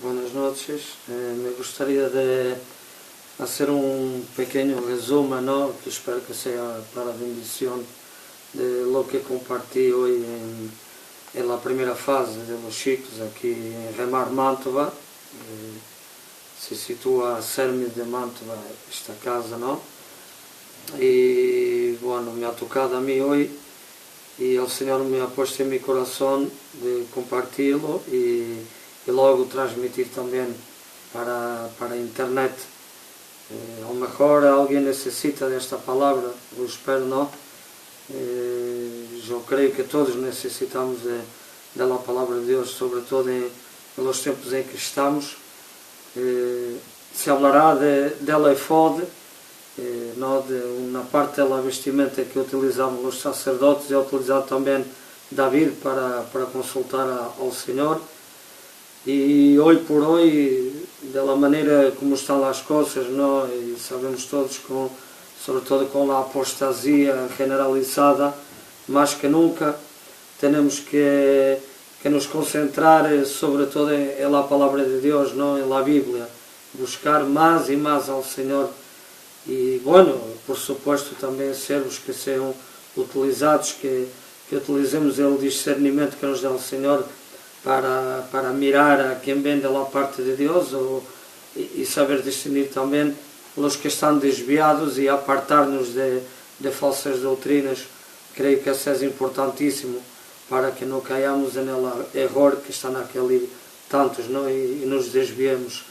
Buenas noches. Me gustaría de hacer un pequeño resumen, ¿no? Que espero que sea para bendición de lo que compartí hoy en la primera fase de los chicos aquí en Remar Mantova. Se sitúa a Sermi de Mantova esta casa, ¿no? Y bueno, me ha tocado a mí hoy y el Señor me ha puesto en mi corazón de compartirlo y logo transmitir también para internet. A lo mejor alguien necesita de esta palabra, lo espero, ¿no? Yo creo que todos necesitamos de la palabra de Dios, sobre todo en los tiempos en que estamos. Se hablará del efod, ¿no? De una parte da vestimenta que utilizavam os sacerdotes, é utilizado também David para consultar ao Senhor. E hoje por hoje, da maneira como estão as coisas, não? E sabemos todos, sobretudo com a apostasia generalizada, mais que nunca, temos que nos concentrar sobretudo na palavra de Deus, não? Na Bíblia, buscar mais e mais ao Senhor. E, bueno, por supuesto também servos que sejam utilizados, que utilizemos o discernimento que nos dá o Senhor para mirar a quem vem da parte de Deus e saber discernir também os que estão desviados e apartar-nos de falsas doutrinas. Creio que isso é importantíssimo para que não caiamos no erro que está naquele tantos, não? E nos desviemos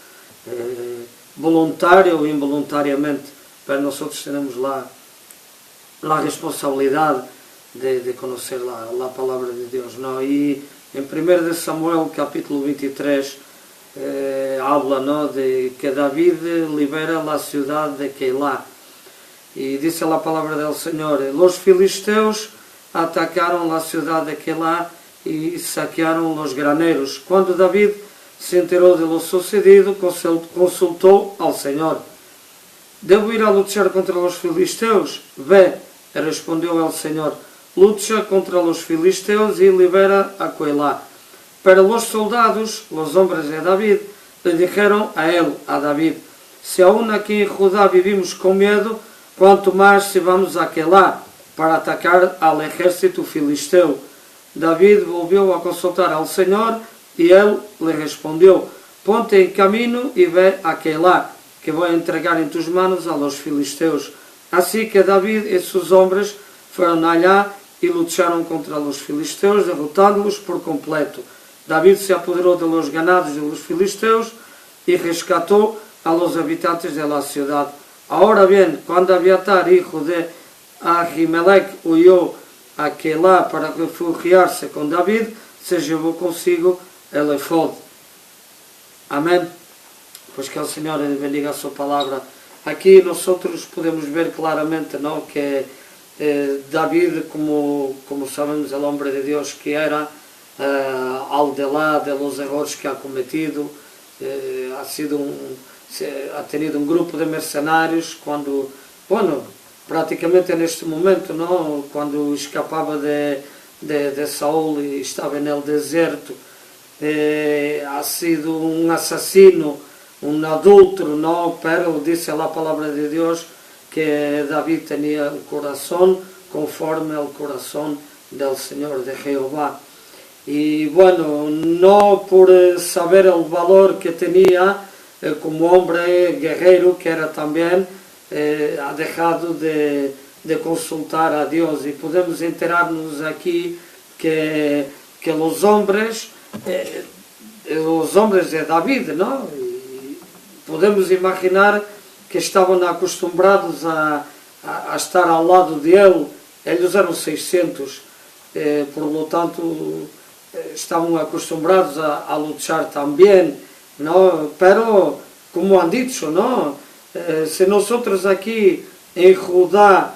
voluntário ou involuntariamente. Para nós teremos lá a responsabilidade de conhecer a palavra de Deus, não? E em 1 Samuel capítulo 23 habla, ¿no? De que David libera a cidade de Keilah e disse a palavra do Senhor: los filisteus atacaram a cidade de Keilah e saquearam os graneiros. Quando David se enterou de lo sucedido, consultou ao Senhor: devo ir a lutar contra os filisteus? Ve, respondeu el Senhor, lucha contra os filisteus e libera a Keilah. Para os soldados, os homens de David, le dijeron a David: se aún aqui em Judá vivimos com medo, quanto mais se vamos a Keilah para atacar al ejército filisteu. David volviu a consultar ao Senhor e ele lhe respondeu: ponte em caminho e ve a Keilah, que vou entregar em tus manos a los filisteus. Assim que David e seus homens foram allá e lutaram contra os filisteus, derrotando-os por completo. David se apoderou de los ganados de los filisteus e rescatou a los habitantes de la ciudad. Ahora bien, cuando Abiatar, hijo de Ahimelech, huyó a Keilah para refugiarse con David, se llevó consigo el efod. Amén. Pois que o Senhor bendiga a sua palavra. Aqui nós podemos ver claramente, não, que David, como sabemos, é o homem de Deus que era, al de lá de los errores que ha cometido, ha tenido um grupo de mercenários quando, bueno, praticamente neste momento, não, quando escapava de Saul e estava no deserto, ha sido um assassino, um adúltero, não, pero disse a palavra de Deus que David tinha o coração conforme o coração do Senhor de Jeová. E, bueno, não por saber o valor que tinha como homem guerreiro, que era também, ha deixado de consultar a Deus. E podemos enterar-nos aqui que os homens de David, não? Podemos imaginar que estavam acostumados a estar ao lado dele. Eles eram 600, por lo tanto estavam acostumados a lutar também, não? Pero, como han dicho, não? Se nós aqui em Judá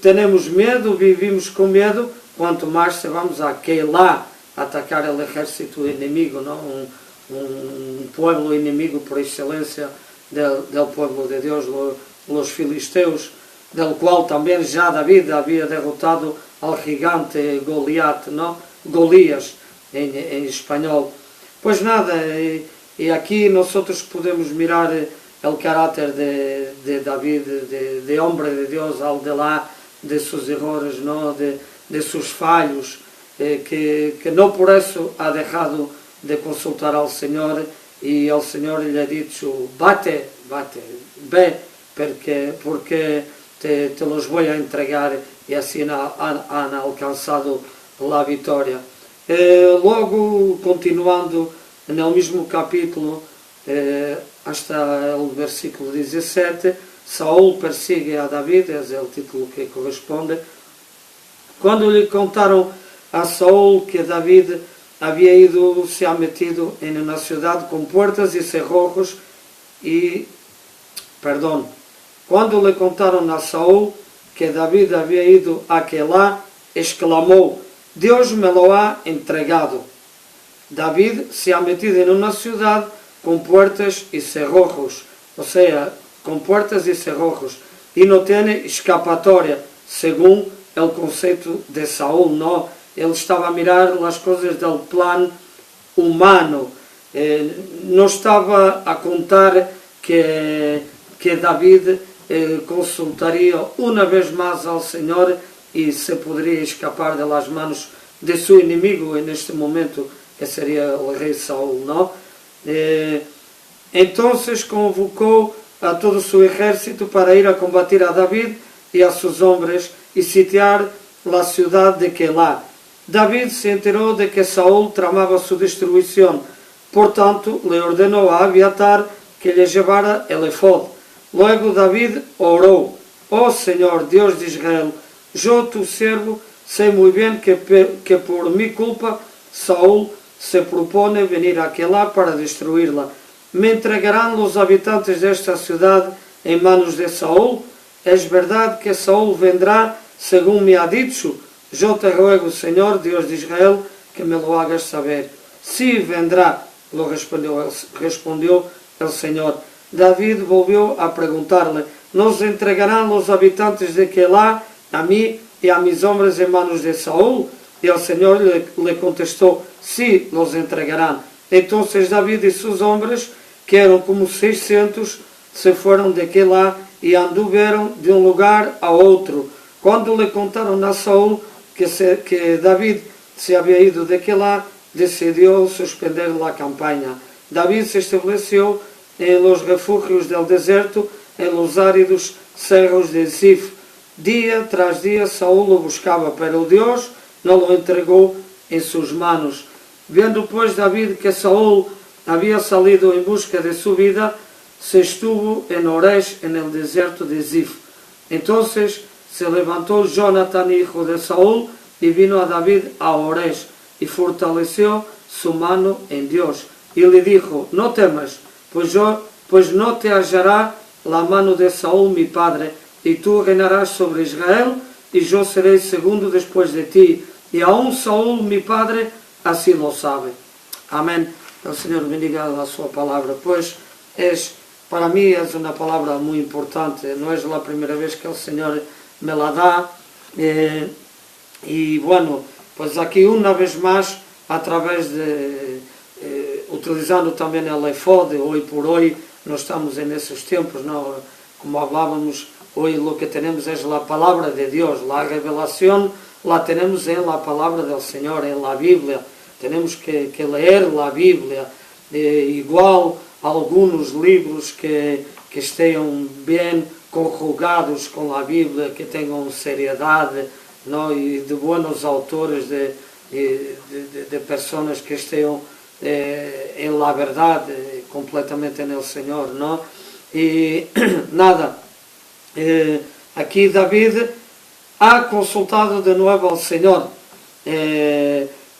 temos medo, vivimos com medo, quanto mais se vamos a Keilah atacar o exército inimigo, não? Um povo inimigo por excelência do povo de Deus, os filisteus, do qual também já David havia derrotado ao gigante Goliat, não? Golias em espanhol. Pois nada, Y aquí nosotros podemos mirar el carácter de David, de hombre de Dios, al de lá de sus errores, ¿no? de sus fallos, que no por eso ha dejado de consultar al Señor, y el Señor le ha dicho, vete, ve, porque te los voy a entregar, y así han alcanzado la victoria. Luego, continuando en el mismo capítulo, hasta el versículo 17, Saúl persigue a David, es el título que corresponde. Cuando le contaron a Saúl que David se ha metido en una ciudad con puertas y cerrojos, cuando le contaron a Saúl que David había ido a Quelá, exclamó, Dios me lo ha entregado. David se ha metido en una ciudad con puertas y cerrojos, o sea, con puertas y cerrojos, y no tiene escapatoria, según el concepto de Saúl, ¿no? Él estaba a mirar las cosas del plan humano, no estaba a contar que David consultaría una vez más al Señor y se podría escapar de las manos de su enemigo en este momento, que sería el rey Saúl, ¿no? Entonces convocó a todo su ejército para ir a combatir a David y a sus hombres y sitiar la ciudad de Quelá. David se enteró de que Saúl tramaba su destrucción, por tanto le ordenó a Abiatar que le llevara el efod. Luego David oró, oh Señor, Dios de Israel, yo tu siervo sé muy bien que por mi culpa Saúl se propone venir a Quelá para destruirla. ¿Me entregarán los habitantes de esta ciudad en manos de Saúl? ¿Es verdad que Saúl vendrá según me ha dicho? Yo te ruego, Señor, Dios de Israel, que me lo hagas saber. Sí, vendrá, lo respondió el Señor. David volvió a preguntarle, ¿nos entregarán los habitantes de Quelá a mí y a mis hombres en manos de Saúl? Y el Señor le contestó, sí, los entregarán. Entonces David y sus hombres, que eran como 600, se fueron de Quelá y anduvieron de un lugar a otro. Cuando le contaron a Saúl que David se había ido de Quelá, decidió suspender la campaña. David se estableció en los refugios del desierto, en los áridos cerros de Zif. Día tras día Saúl lo buscaba, pero Dios no lo entregó en sus manos. Viendo pues David que Saúl había salido en busca de su vida, se estuvo en Horesh, en el desierto de Zif. Entonces se levantó Jonatán, hijo de Saúl, y vino a David a Horesh, y fortaleció su mano en Dios. Y le dijo, no temas, pues no te hallará la mano de Saúl mi padre, y tú reinarás sobre Israel, y yo seré segundo después de ti, y aún Saúl mi padre así lo sabe. Amén. El Señor bendiga a su palabra. Pues para mí es una palabra muy importante, no es la primera vez que el Señor me la da, y bueno, pues aquí una vez más, a través de, utilizando también el efod, hoy por hoy, no estamos en esos tiempos, ¿no? Como hablábamos, hoy lo que tenemos es la palabra de Dios, la revelación la tenemos en la palabra del Señor, en la Biblia. Tenemos que leer la Biblia, igual algunos libros que estén bien conjugados con la Biblia, que tengan seriedade, ¿no? Y de buenos autores, de personas que estén en la verdad, completamente en el Señor, ¿no? Y nada, aquí David ha consultado de nuevo al Señor,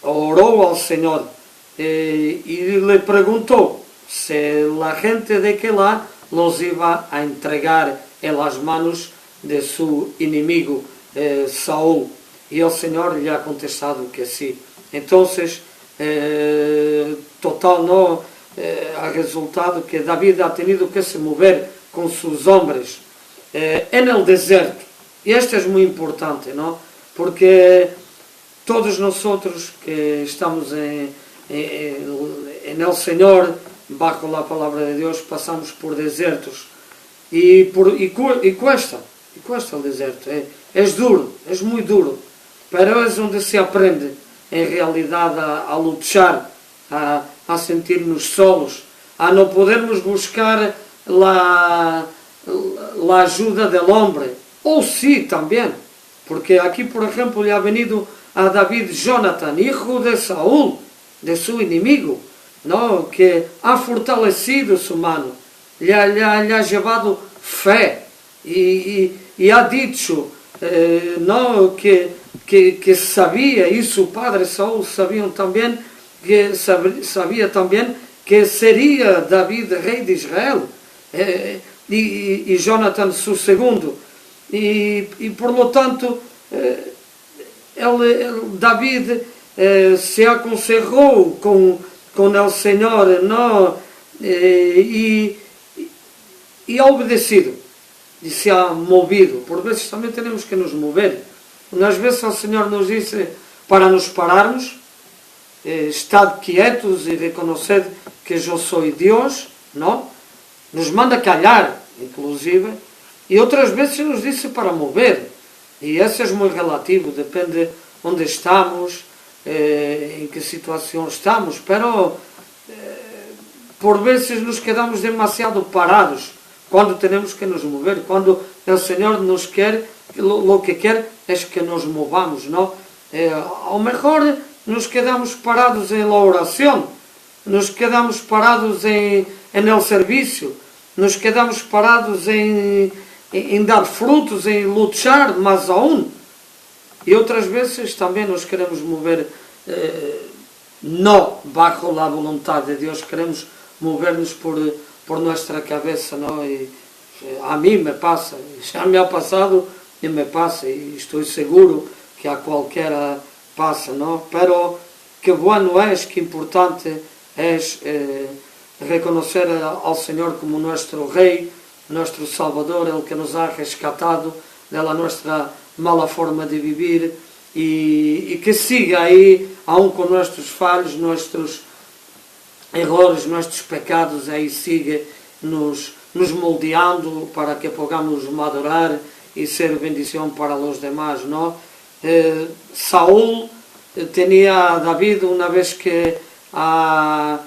oró al Señor, y le preguntó si la gente de Quelá los iba a entregar en las manos de su enemigo Saúl. Y el Señor le ha contestado que sí. Entonces, no ha resultado que David ha tenido que se mover con sus hombres en el desierto. Y esto es muy importante, ¿no? Porque todos nosotros que estamos en el Señor, bajo la palabra de Dios pasamos por desertos y cuesta el deserto, es duro, es muy duro, pero es donde se aprende en realidad a luchar, a sentirnos solos, a no podermos buscar la ayuda del hombre, o sí también, porque aquí por ejemplo le ha venido a David Jonathan, hijo de Saúl, de su enemigo, ¿no? Que ha fortalecido su mano, le ha llevado fe y ha dicho ¿no? que sabía, y su padre Saúl sabía también que sería David rey de Israel, y Jonathan su segundo, y por lo tanto David se aconsejó con el Señor, ¿no? Y ha obedecido y se ha movido. Por vezes também temos que nos mover. Umas vezes o Senhor nos disse para nos pararmos, estad quietos e reconheced que eu sou Deus, não? Nos manda calhar, inclusive, e outras vezes nos disse para mover. E isso é muito relativo, depende onde estamos, em que situação estamos, pero por vezes nos quedamos demasiado parados quando temos que nos mover, quando o Senhor nos quer, lo que quer é que nos movamos, não? Ao melhor nos quedamos parados em la oração, nos quedamos parados em el serviço, nos quedamos parados em dar frutos, em lutar mais aún. E outras vezes também nos queremos mover não bajo la voluntad de Deus, queremos mover-nos por nossa cabeça, não? E a mim me passa, já me ha passado e me passa, e estou seguro que a qualquer passa, não? Pero que bueno é, que importante é reconhecer ao Senhor como nosso Rei, nosso Salvador, Ele que nos ha rescatado da nossa mala forma de viver, e que siga aí, aun com nossos falhos, nossos erros, nossos pecados, aí siga nos moldeando para que podamos madurar e ser bendição para os demais, não? Saúl tinha David, uma vez que ha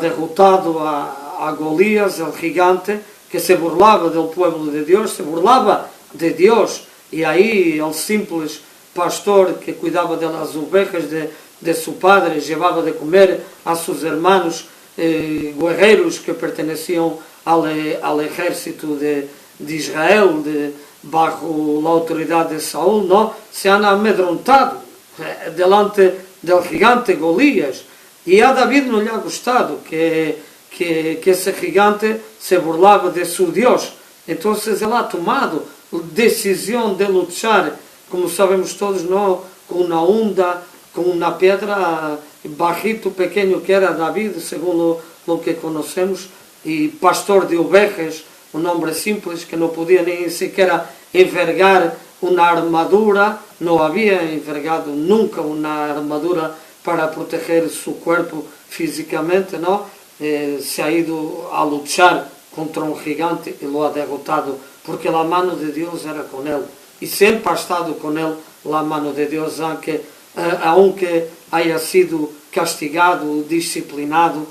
derrotado a Golias, el gigante, que se burlava do povo de Deus, se burlava de Deus, e aí el simples pastor que cuidava das ovejas de seu padre, levava de comer a seus hermanos guerreiros que perteneciam ao exército de Israel, bajo a autoridade de Saúl, não? Se han amedrontado delante del gigante Golias, e a David não lhe ha gostado que esse gigante se burlava de seu Deus. Então ele ha tomado decisão de lutar, como sabemos todos, não, com uma onda, com uma pedra, bajito, pequeno que era David, segundo o que conhecemos, e pastor de ovejas, um homem simples que não podia nem sequer envergar uma armadura, não havia envergado nunca uma armadura para proteger seu corpo fisicamente, não? Se ha ido a lutar contra um gigante e lo ha derrotado, porque a mano de Deus era com ele, e sempre ha estado com ele a mano de Deus, aunque haya sido castigado, disciplinado,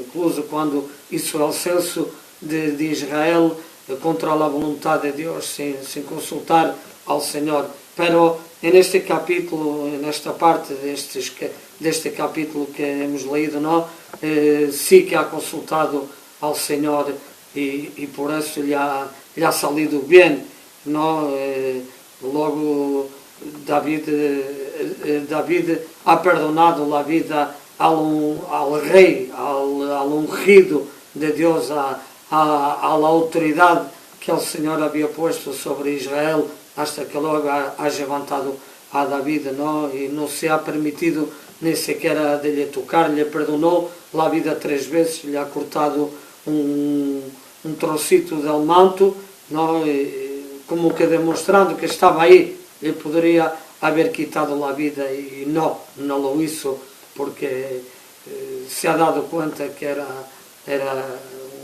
incluso quando hizo el censo de Israel contra a vontade de Deus, sem consultar ao Senhor. Pero en este capítulo, nesta parte deste capítulo que hemos leído, não, sí que ha consultado ao Senhor, e por isso lhe ha salido bem, não? Logo David ha perdonado a vida ao rei, ao ungido de Deus, à autoridade que o Senhor havia posto sobre Israel, hasta que logo ha levantado a David, não? E não se ha permitido nem sequer de lhe tocar, lhe perdonou a vida 3 vezes, lhe ha cortado um trocito del manto, não? Como que demonstrando que estava aí, lhe poderia haver quitado a vida, e não lo hizo, porque se ha dado cuenta que era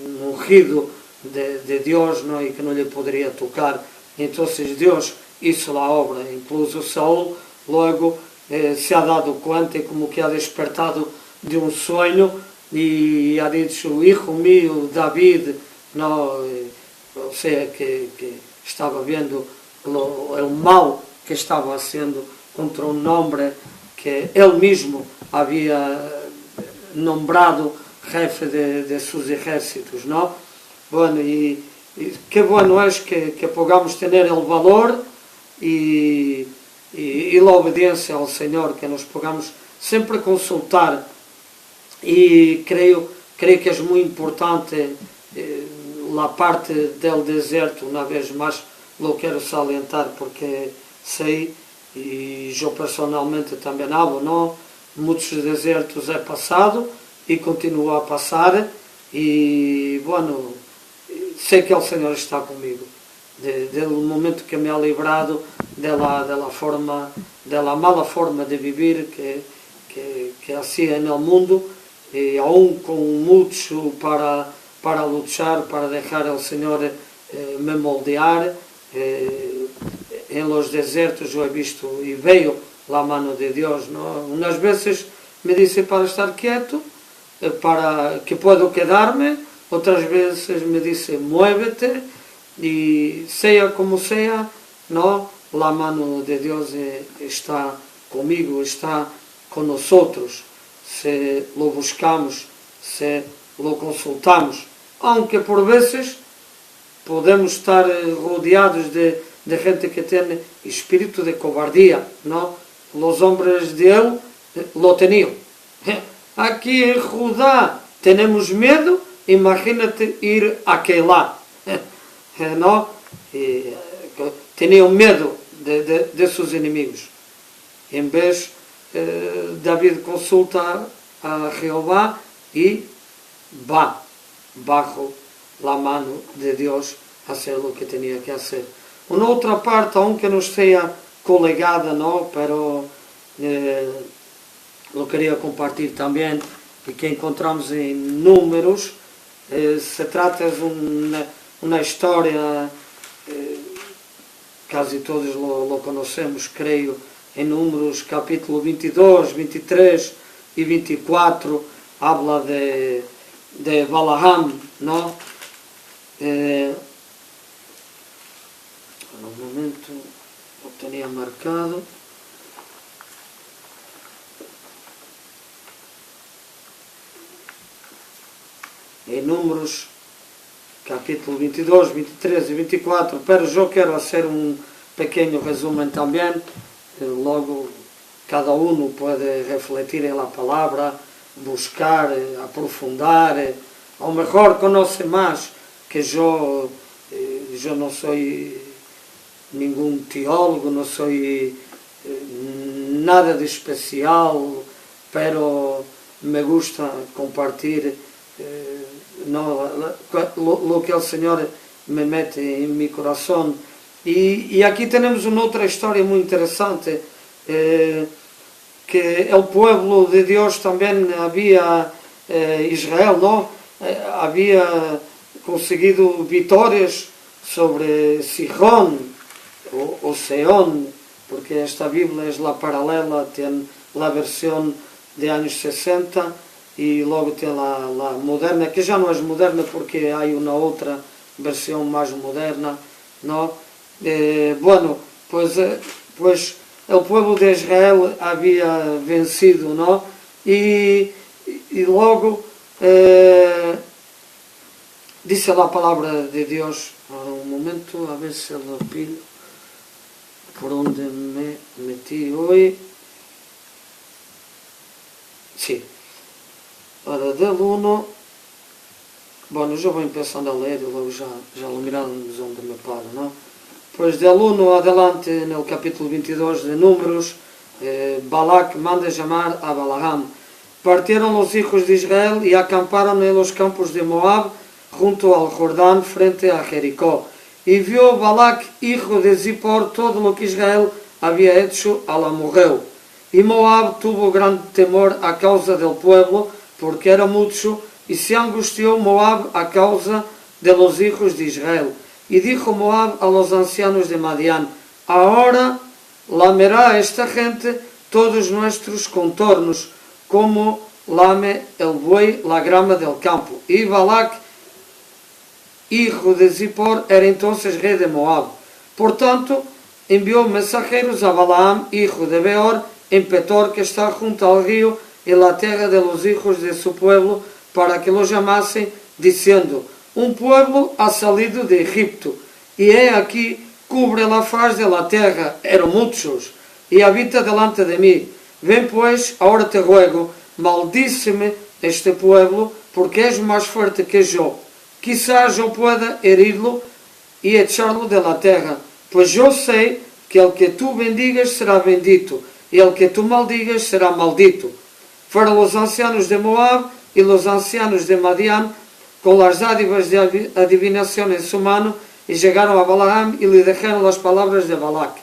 un ungido de Dios, ¿no? Y que no le podría tocar. Entonces Dios hizo la obra. Incluso Saúl luego se ha dado cuenta y como que ha despertado de un sueño y ha dicho, hijo mío David, no, o sea que estaba viendo el mal que estaba haciendo contra un hombre que él mismo había nombrado jefe de sus ejércitos, ¿no? Bueno, y qué bueno es que podamos tener el valor y la obediencia al Señor, que nos podamos siempre consultar. Y creo que es muy importante la parte del deserto, una vez más lo quiero salientar porque sei, e eu personalmente também hablo, não? Muitos desertos é passado e continua a passar e, bueno, sei que o Senhor está comigo. Desde o momento que me ha livrado da mala forma de viver que hacía no mundo, e aún com muito para luchar, para deixar o Senhor me moldear. En los desertos yo he visto y veo la mano de Dios, ¿no? Unas veces me dice para estar quieto, para que puedo quedarme, otras veces me dice muévete, y sea como sea, ¿no? La mano de Dios está conmigo, está con nosotros, si lo buscamos, si lo consultamos, aunque por veces podemos estar rodeados de gente que tiene espíritu de cobardía, ¿no? Los hombres de él lo tenían. Aquí en Judá tenemos miedo, imagínate ir a Keilah, ¿no? Tenían miedo de sus enemigos. En vez, David consulta a Jehová y va bajo la mano de Dios a hacer lo que tenía que hacer. Una outra parte, aunque não esteja colegada, não, pero lo queria compartilhar também, e que encontramos em Números. Se trata de uma história, quase todos lo conhecemos, creio, em Números capítulo 22, 23 e 24, habla de Balaam, não? No momento lo tenía marcado. En Números capítulo 22, 23 y 24, pero yo quiero hacer un pequeño resumen también. Luego cada uno puede refletir en la palabra, buscar, aprofundar. A lo mejor conoce más que yo. Yo no soy ningún teólogo, no soy nada de especial, pero me gusta compartir lo que el Señor me mete en mi corazón. Y aquí tenemos una otra historia muy interesante, que el pueblo de Dios también había, Israel, ¿no? Había conseguido vitórias sobre Sihón o Seón, porque esta Bíblia é a paralela, tem a versão de anos 60 e logo tem a moderna, que já não é moderna porque há uma outra versão mais moderna, não? Bueno, pues o povo de Israel havia vencido, não? E logo dice la palabra de Dios. Ahora un momento, a ver si lo pillo por donde me metí hoy. Sí. Ahora del 1. Bueno, yo voy empezando a leer y luego ya lo miramos donde me paro, ¿no? Pues del 1 adelante, en el capítulo 22 de Números, Balac manda llamar a Balaam. Partieron los hijos de Israel y acamparon en los campos de Moab, junto al Jordán, frente a Jericó. Y vio Balac, hijo de Zippor, todo lo que Israel había hecho al amorreo. Y Moab tuvo gran temor a causa del pueblo, porque era mucho, y se angustió Moab a causa de los hijos de Israel. Y dijo Moab a los ancianos de Madián: ahora lamerá esta gente todos nuestros contornos, como lame el buey la grama del campo. Y Balac, hijo de Zippor, era entonces rey de Moab. Por tanto, envió mensajeros a Balaam, hijo de Beor, en Petor, que está junto al río, en la tierra de los hijos de su pueblo, para que lo llamasen, diciendo: un pueblo ha salido de Egipto, y he aquí cubre la faz de la tierra, eran muchos, y habita delante de mí. Ven pues, ahora te ruego, maldíceme este pueblo, porque es más fuerte que yo. Quizás yo pueda herirlo y echarlo de la tierra, pues yo sé que el que tú bendigas será bendito, y el que tú maldigas será maldito. Fueron los ancianos de Moab y los ancianos de Madián con las dádivas de adivinación en su mano, y llegaron a Balaam y le dijeron las palabras de Balac.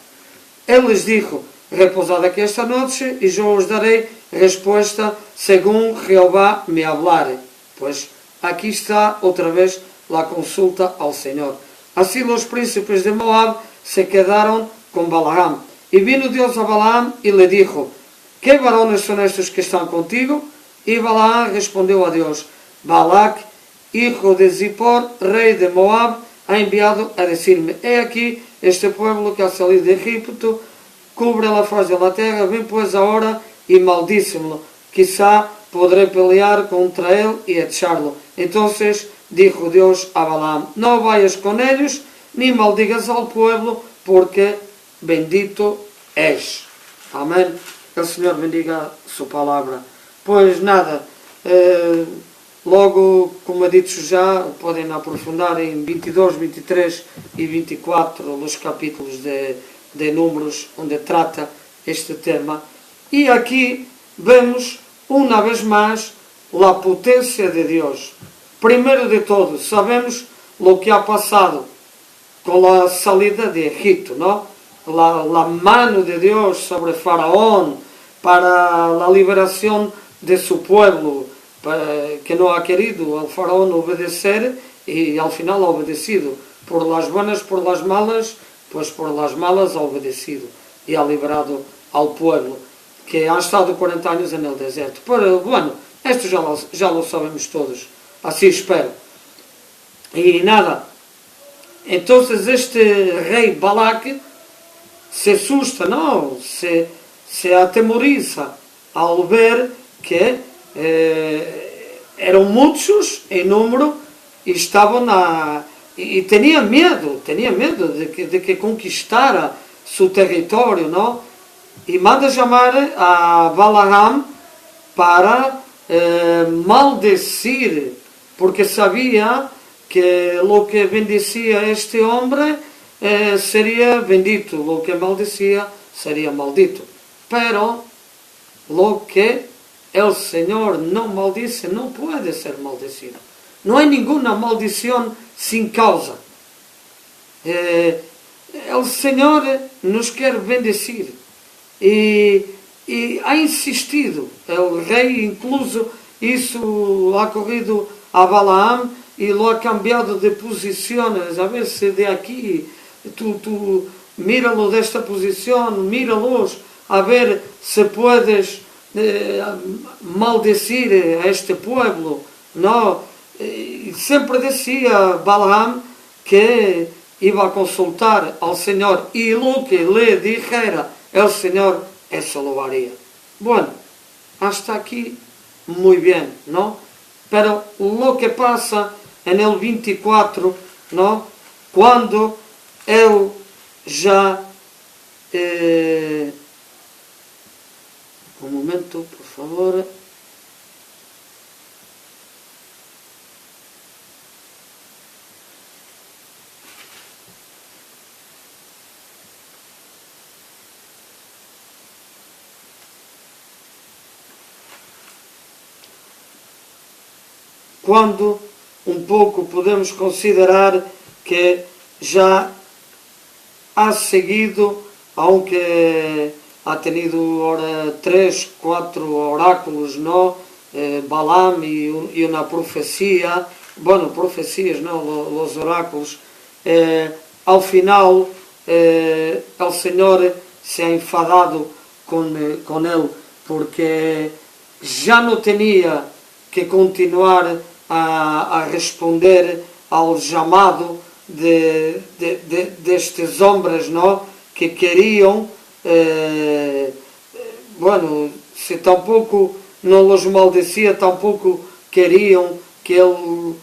Él les dijo: reposad aquí esta noche, y yo os daré respuesta según Jehová me hablare. Pues aquí está otra vez la consulta al Señor. Así los príncipes de Moab se quedaron con Balaam. Y vino Dios a Balaam y le dijo: ¿qué varones son estos que están contigo? Y Balaam respondió a Dios: Balac, hijo de Zippor, rey de Moab, ha enviado a decirme: he aquí este pueblo que ha salido de Egipto, cubre la faz de la tierra, ven pues ahora y maldícemelo, quizá podré pelear contra él y echarlo. Entonces dijo Dios a Balaam: no vayas con ellos, ni maldigas al pueblo, porque bendito es. Amén. El Señor bendiga su palabra. Pois nada, logo, como he dito já, podem aprofundar em 22, 23 e 24 os capítulos de Números, onde trata este tema. E aqui vemos, uma vez mais, a potência de Deus. Primeiro de todo, sabemos o que ha passado com a salida de Egipto, não? La mano de Dios sobre Faraón para la liberación de su pueblo, que no ha querido al Faraón obedecer y al final ha obedecido. Por las buenas, por las malas, pues por las malas ha obedecido y ha liberado al pueblo, que han estado 40 años en el desierto. Pero bueno, esto ya lo sabemos todos, así espero. Y nada, entonces este rey Balac se asusta, não, se atemoriza ao ver que eram muitos em número e estavam e tinha medo de que conquistara seu território, não? E manda chamar a Balaam para maldecir, porque sabia que lo que bendecía este hombre sería bendito, lo que maldecía sería maldito. Pero lo que el Señor no maldice no puede ser maldecido. No hay ninguna maldición sin causa. El Señor nos quer bendecir e ha insistido. El rey incluso isso ha corrido a Balaam e lo ha cambiado de posiciones. A ver se de aquí tú míralo desta posición, míralos a ver se puedes maldecir a este pueblo. No, sempre decía Balaam que iba a consultar al Señor y lo que le dijera el Señor, eso lo haría. Bueno, hasta aquí muy bien, ¿no? Pero lo que pasa en el 24, ¿no? Cuando él ya... un momento, por favor. Quando um pouco podemos considerar que já ha seguido, aunque ha tenido ahora 3, 4 oráculos, ¿no? Balaam y una profecía, bueno, profecías, no, los oráculos, al final el Señor se ha enfadado con él porque ya no tenía que continuar a responder al llamado de estes hombres, ¿no? Que querían, bueno, si tampoco no los maldecía, tampoco querían que él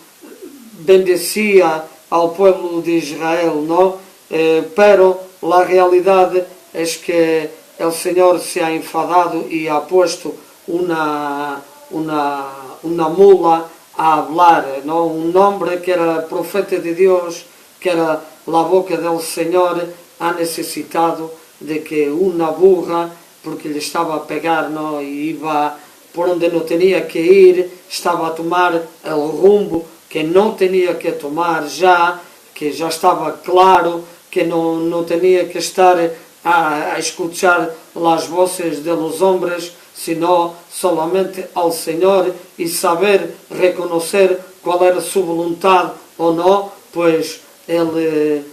bendecía al pueblo de Israel, ¿no? Pero la realidad es que el Señor se ha enfadado y ha puesto una mula a hablar, ¿no? Un hombre que era profeta de Dios, que era la boca del Señor, ha necesitado de que una burra, porque le estaba a pegar, ¿no? Y iba por donde no tenía que ir, estaba a tomar el rumbo que no tenía que tomar ya, que ya estaba claro que no tenía que estar a escuchar las voces de los hombres, sino solamente al Señor y saber reconocer cuál era su voluntad o no, pues él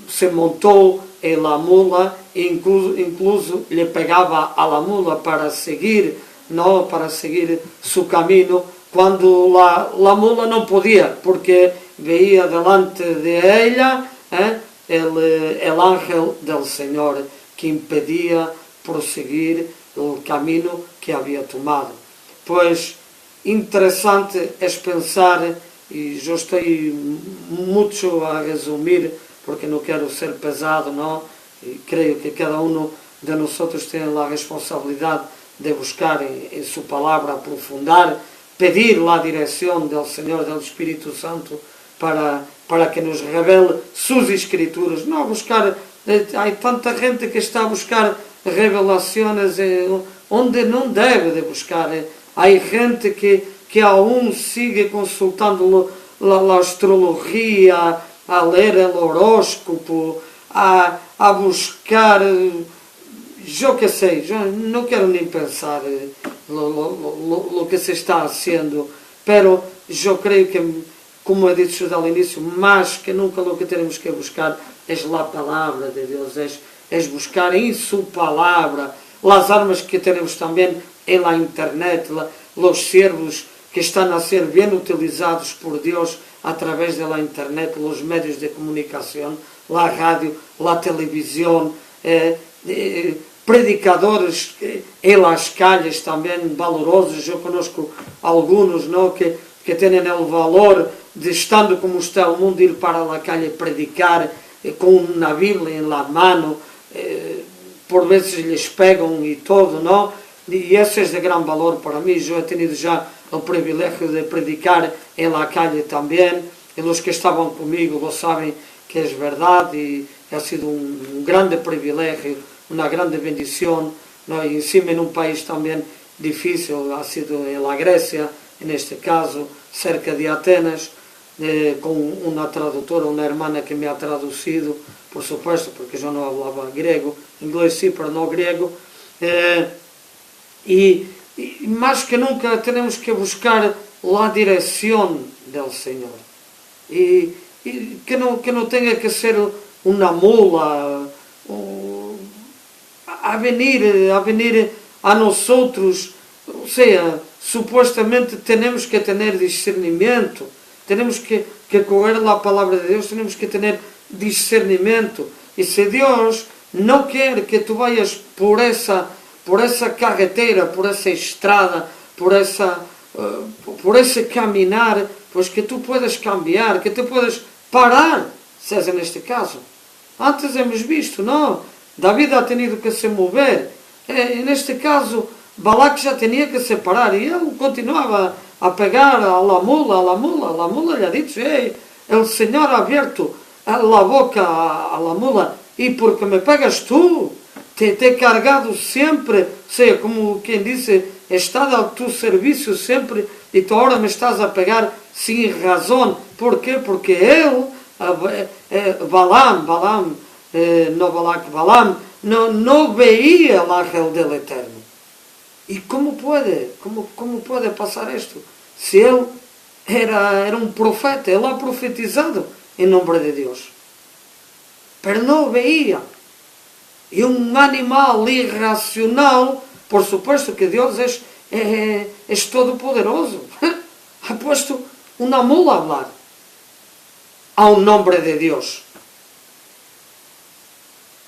se montó en la mula, incluso le pegaba a la mula para seguir, ¿no? Para seguir su camino, cuando la mula no podía, porque veía delante de ella el ángel del Señor que impedía proseguir el camino que había tomado. Pues interesante es pensar, y yo estoy mucho a resumir porque no quiero ser pesado, ¿no? Y creo que cada uno de nosotros tiene la responsabilidad de buscar en su palabra, aprofundar, pedir la dirección del Señor, del Espíritu Santo, para que nos revele sus escrituras. No buscar, hay tanta gente que está a buscar revelaciones onde não deve de buscar. Há gente que aún sigue consultando a astrologia, a ler o horóscopo, a buscar, eu que sei, não quero nem pensar lo que se está haciendo, pero eu creio que, como he dicho desde el inicio, más que nunca lo que tenemos que buscar es la palabra de Dios, es buscar en su palabra las armas que tenemos también en la internet, los siervos que están a ser bien utilizados por Dios a través de la internet, los medios de comunicación, la radio, la televisión, predicadores en las calles también valorosos. Yo conozco algunos, ¿no? que tienen el valor de, estando como está el mundo, ir para la calle predicar con una Biblia en la mano, por veces les pegan y todo, ¿no? Y eso es de gran valor para mí. Yo he tenido ya el privilegio de predicar en la calle también, y los que estaban conmigo lo saben que es verdad, y ha sido un grande privilegio, una grande bendición, ¿no? Y encima en un país también difícil, ha sido en la Grecia, en este caso, cerca de Atenas, con una traductora, una hermana que me ha traducido, por supuesto, porque yo no hablaba griego, inglés sí, pero no griego, y más que nunca tenemos que buscar la dirección del Señor, y que no tenga que ser una mula a venir a nosotros, o sea, supuestamente tenemos que tener discernimiento, tenemos que coger la palabra de Dios, tenemos que tener discernimiento. Y si Dios no quiere que tú vayas por esa carretera, por esa estrada, por ese caminar, pues que tú puedes cambiar, que tú puedes parar, si es en este caso. Antes hemos visto, ¿no? David ha tenido que se mover. En este caso, Balac já tinha que se parar, e ele continuava a pegar a la mula lhe ha dicho, el Señor ha abierto la boca a la mula, y porque me pegas tú, te he cargado siempre, o sea, como quien dice, he estado a tu servicio siempre, y tú ahora me estás a pegar sin razón. ¿Por qué? Porque él, Balaam, no Balac, Balaam, no veía el ángel del Eterno. ¿Y cómo puede? ¿Cómo puede pasar esto? Si él era un profeta, él ha profetizado en nombre de Dios. Pero no veía. Y un animal irracional, por supuesto que Dios es todopoderoso. Ha puesto una mula a hablar a un nombre de Dios,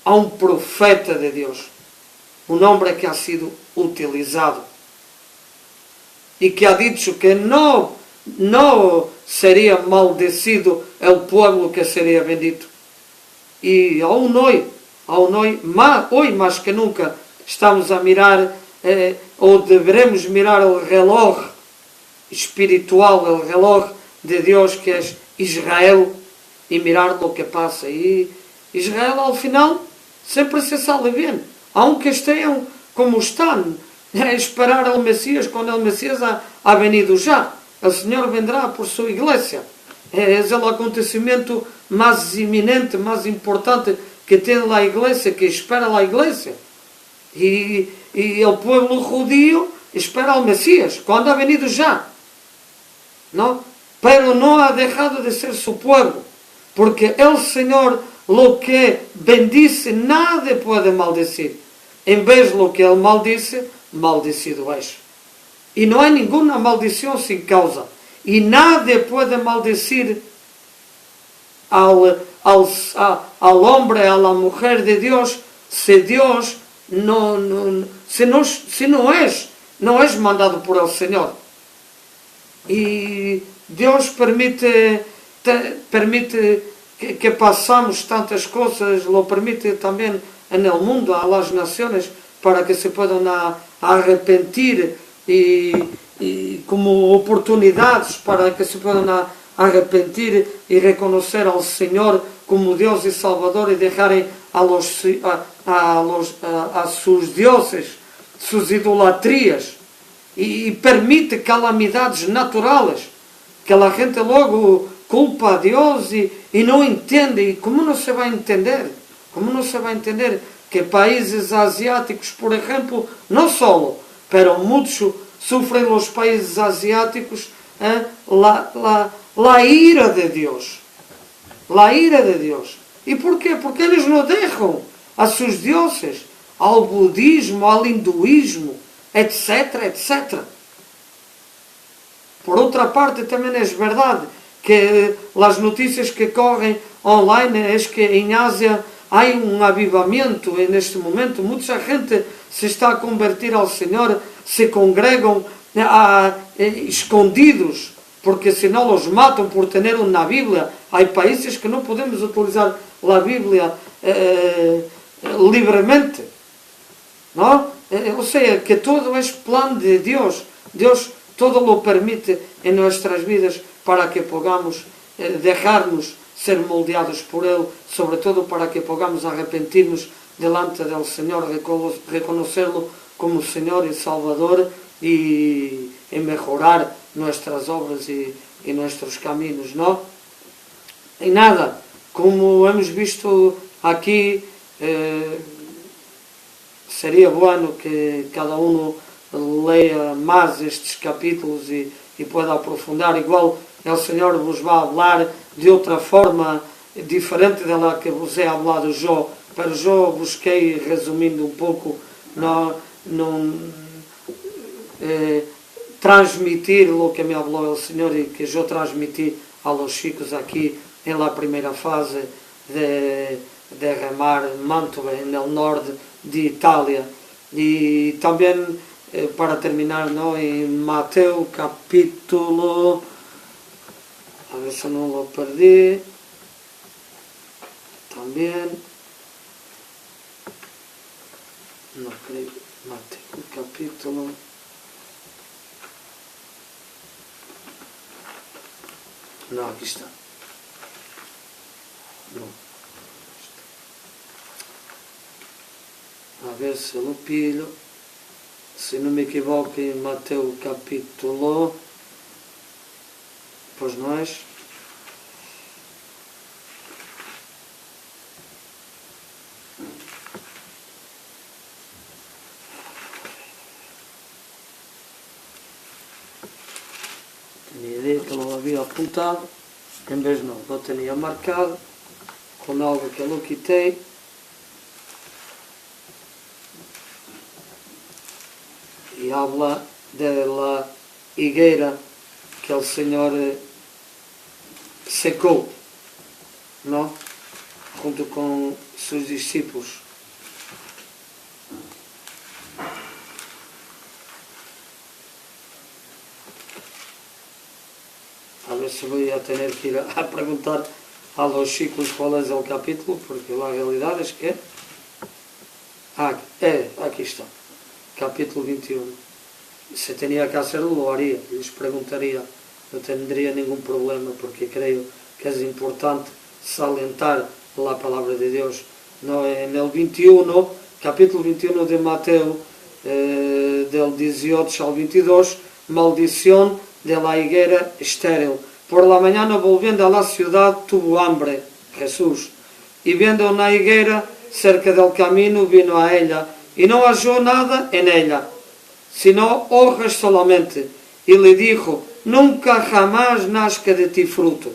a un profeta de Dios, un hombre que ha sido utilizado y que ha dicho que no sería maldecido el pueblo que sería bendito. Y aún hoy más que nunca, estamos a mirar, ou deveremos mirar o reloj espiritual, o reloj de Deus, que é Israel, e mirar lo que passa. E Israel, ao final, sempre se sale bem, aunque estejam como estão, a esperar o Messias, quando o Messias ha venido já. O Senhor vendrá por sua igreja. É o acontecimento mais iminente, mais importante que tem a igreja, que espera a igreja. E o povo judío espera o Messias, quando ha venido já. ¿No? Pero no ha dejado de ser su pueblo, porque el Señor lo que bendice nadie puede maldecir. En vez de lo que Él maldice, maldecido es. Y no hay ninguna maldición sin causa. Y nadie puede maldecir al hombre, a la mujer de Dios, si Dios no es mandado por el Señor. Y Dios permite que pasamos tantas cosas, lo permite también en el mundo, a las naciones, para que se puedan arrepentir y como oportunidades para que se puedan arrepentir y reconocer al Señor como Dios y Salvador, y dejar a sus dioses, sus idolatrías, y permite calamidades naturales que a gente logo culpa a Deus e não entende. E como não se vai entender? Como não se vai entender que países asiáticos, por exemplo, não só, pero mucho sofrem os países asiáticos la ira de Deus. La ira de Deus. E porquê? Porque eles não deixam a seus deuses, ao budismo, ao hinduísmo, etc, etc. Por outra parte, também é verdade que as notícias que correm online é que em Ásia há um avivamento e neste momento muita gente se está a convertir ao Senhor, se congregam escondidos, porque senão os matam por ter na Bíblia. Há países que não podemos utilizar a Bíblia livremente, não? Ou seja, que todo é plano de Deus. Deus todo lo permite em nossas vidas para que podamos deixar-nos ser moldeados por Ele, sobretudo para que podamos arrepentir-nos delante do Senhor, reconhecê-lo como Senhor e Salvador e melhorar nossas obras e nossos caminhos, não? E nada, como hemos visto aqui, seria bueno que cada um leia mais estes capítulos e pueda aprofundar. Igual o Senhor vos vai falar de outra forma diferente da que vos he hablado eu, pero eu busquei, resumindo um pouco, transmitir o que me falou o Senhor e que eu transmiti a los chicos aqui em la primeira fase de remar Mantova, no norte de Itália. E também, para terminar, em Mateus capítulo, a ver se não lo perdi, também, não creio, Mateus capítulo, não, aqui está, não. A ver se lo pilho, se não me equivoco, em Mateus capítulo, pois não é? Tenía idea que lo había apuntado, en vez no, lo tenía marcado con algo que lo quité. Y habla de la higuera que el Señor secó, ¿no? Junto con sus discípulos. A ver si voy a tener que ir a preguntar a los chicos cuál es el capítulo, porque la realidad es que... aquí está, capítulo 21. Si tenía que hacerlo, lo haría, les preguntaría, no tendría ningún problema, porque creo que es importante salientar la palabra de Dios. No, en el 21, capítulo 21 de Mateo, del 18 al 22, maldición de la higuera estéril. Por la mañana, volviendo a la ciudad, tuvo hambre, Jesús, y viendo una higuera cerca del camino, vino a ella, y no halló nada en ella, sino hojas solamente, y le dijo, nunca jamás nazca de ti fruto.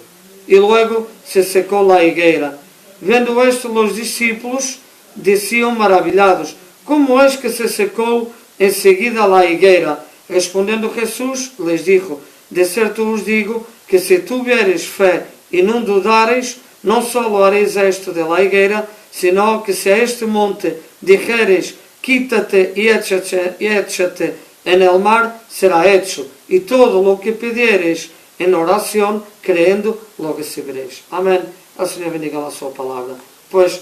Y luego se secó la higuera. Vendo esto, los discípulos decían maravillados, ¿cómo es que se secó enseguida la higuera? Respondiendo Jesús, les dijo, de cierto os digo, que si tuviereis fe y no dudareis, no solo haréis esto de la higuera, sino que si a este monte dijereis, quítate y échate en el mar, será hecho. Y todo lo que pidiereis en oración, creyendo, lo recibiréis. Amén. El Señor bendiga la sua palabra. Pues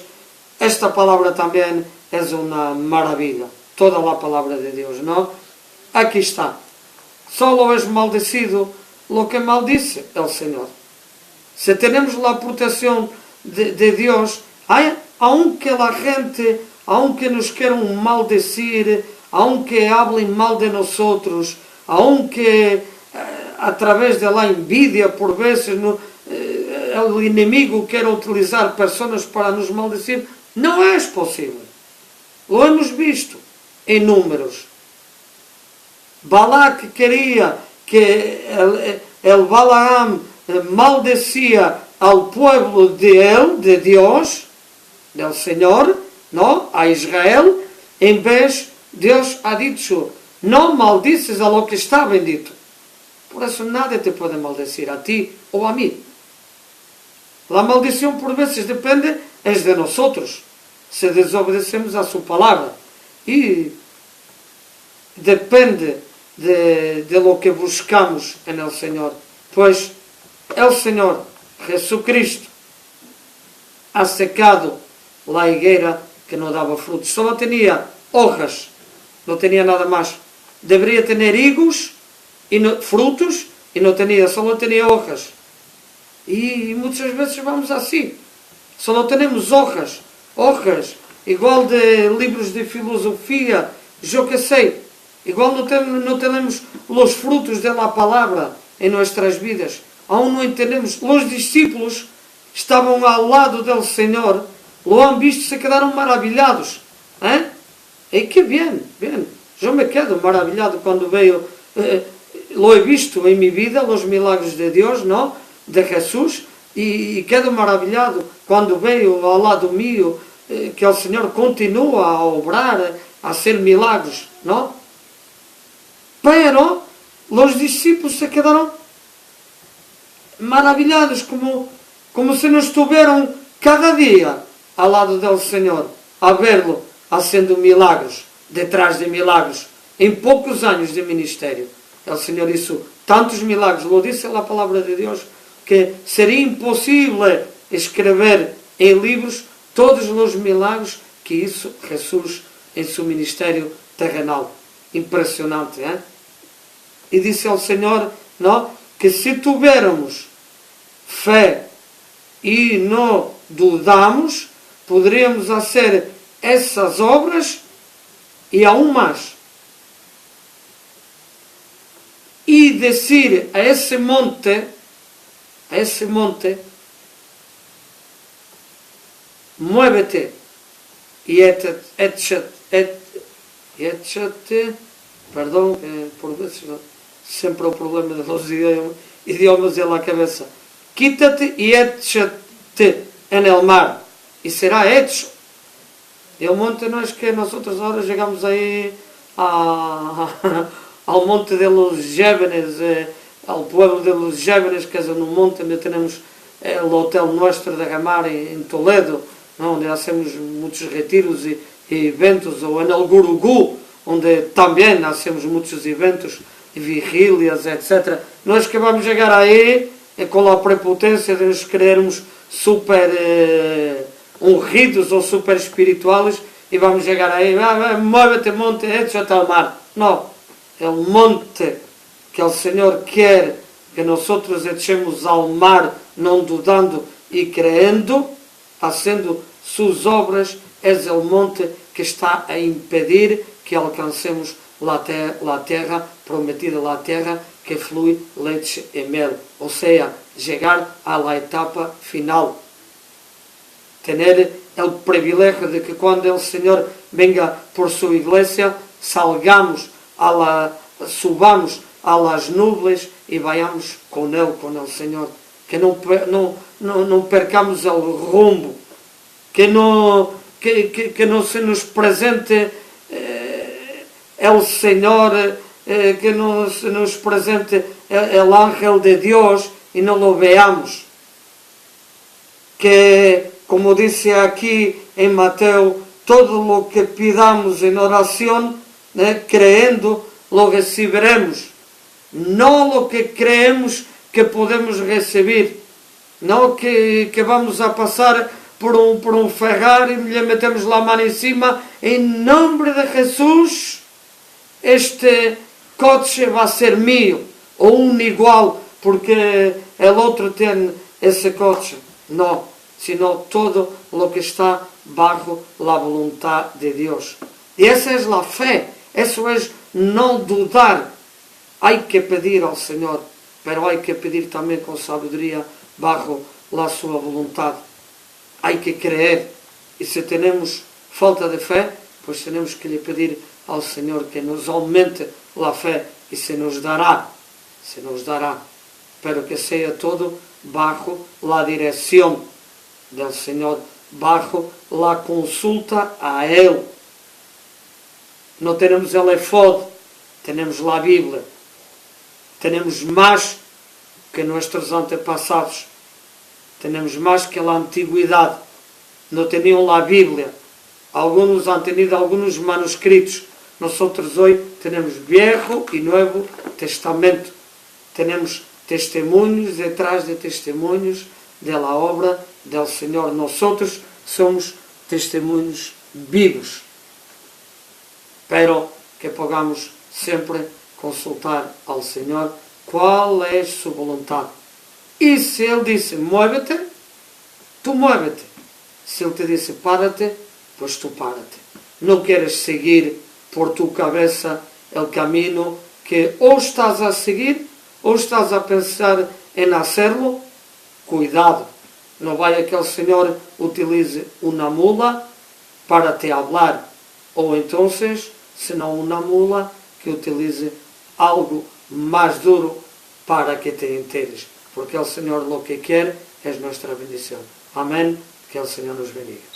esta palabra también es una maravilla. Toda la palabra de Dios, ¿no? Aquí está. Solo es maldecido lo que maldice el Señor. Si tenemos la protección de Dios, aunque la gente, aunque nos quieran maldecir, aunque hablen mal de nosotros, aunque a través de la envidia, por veces, el inimigo quiera utilizar personas para nos maldecir, não é possível. Lo hemos visto em números. Balac queria que el Balaam maldecía al pueblo de él, de Dios, del Señor, ¿no? A Israel, en vez Dios ha dicho, no maldices a lo que está bendito. Por eso nadie te puede maldecir, a ti o a mí. La maldición por veces depende, es de nosotros, si desobedecemos a su palabra. Y depende de lo que buscamos en el Señor. Pues el Señor Jesucristo ha secado la higuera que no daba frutos. Solo tenía hojas, no tenía nada más. Debería tener higos y frutos y no tenía, solo tenía hojas. Y muchas veces vamos así. Solo tenemos hojas, igual de libros de filosofía, yo que sé. Igual no tenemos los frutos de la palabra en nuestras vidas. Aún no entendemos. Los discípulos estaban al lado del Señor, lo han visto, se quedaron maravillados. Y qué bien. Yo me quedo maravillado cuando veo, lo he visto en mi vida, los milagros de Dios, ¿no? De Jesús, y quedo maravillado cuando veo ao lado mío que el Señor continúa a obrar, a hacer milagros, ¿no? Pero los discípulos se quedaron maravillados, como si no estuvieran cada día al lado del Señor, a verlo haciendo milagros, detrás de milagros, en pocos años de ministerio. El Señor hizo tantos milagros, lo dice la palabra de Dios, que sería imposible escrever en libros todos los milagros que hizo Jesús en su ministerio terrenal. Impresionante, ¿eh? Y dice el Señor, ¿no?, que si tuviéramos fe y no dudamos, podríamos hacer esas obras y aún más. Y decir a ese monte, muévete y échate, perdón, por veces sempre o problema de los idiomas, y diómos a la cabeza, quítate y échate en el mar, y será hecho. Y el monte no es que nosotros ahora llegamos ahí al monte de los Jévenes, al pueblo de los Jévenes, que es en un monte donde tenemos el hotel nuestro de Gamar en Toledo, onde hacemos muitos retiros e eventos, ou en el Gurugú, onde também hacemos muitos eventos e vigílias, etc. Não é que vamos chegar aí com a prepotência de nos querermos super ungidos ou super espirituales e vamos chegar aí, muévete monte, échate al mar. Não, é o monte que o Senhor quer que nós echemos ao mar, não dudando e creendo, haciendo sus obras, es el monte que está a impedir que alcancemos la tierra prometida, la tierra que flui leche y mel, o sea, llegar a la etapa final. Tener el privilegio de que cuando el Señor venga por su iglesia, subamos a las nubes y vayamos con Él, con el Señor. Que não percamos o rumbo, que não se nos presente o Senhor, que não se nos presente o ángel de Deus e não lo veamos. Que, como disse aqui em Mateus, todo lo que pidamos em oração, creendo, lo receberemos. Não lo que creemos que podemos receber, não que vamos a passar por um Ferrari e lhe metemos lá a mão em cima, em nome de Jesus, este coche vai ser meu, ou um igual, porque o outro tem esse coche. Não, sino todo lo que está bajo la voluntad de Deus. E essa é a fé, isso é não dudar. Há que pedir ao Senhor, pero hay que pedir también con sabiduría bajo la su voluntad. Hay que creer. Y si tenemos falta de fe, pues tenemos que le pedir al Señor que nos aumente la fe y se nos dará. Pero que sea todo bajo la dirección del Señor, bajo la consulta a Él. No tenemos el efod, tenemos la Biblia. Tenemos más que nuestros antepassados. Tenemos más que la antigüedad. No tenían la Biblia. Algunos han tenido algunos manuscritos. Nosotros hoy tenemos Viejo y Nuevo Testamento. Tenemos testemunhos detrás de testemunhos de la obra del Señor. Nosotros somos testemunhos vivos. Pero que podamos sempre consultar ao Senhor qual é sua vontade. E se Ele disse, muévete, tu muévete. Se Ele te disse, párate, pues tu párate. Não queres seguir por tu cabeça o caminho que ou estás a seguir, ou estás a pensar em hacerlo. Cuidado, não vai que o Senhor utilize uma mula para te hablar, ou então, se não uma mula, que utilize algo mais duro para que te enteres. Porque o Senhor lo que quer é nossa bendição. Amém. Que o Senhor nos bendiga.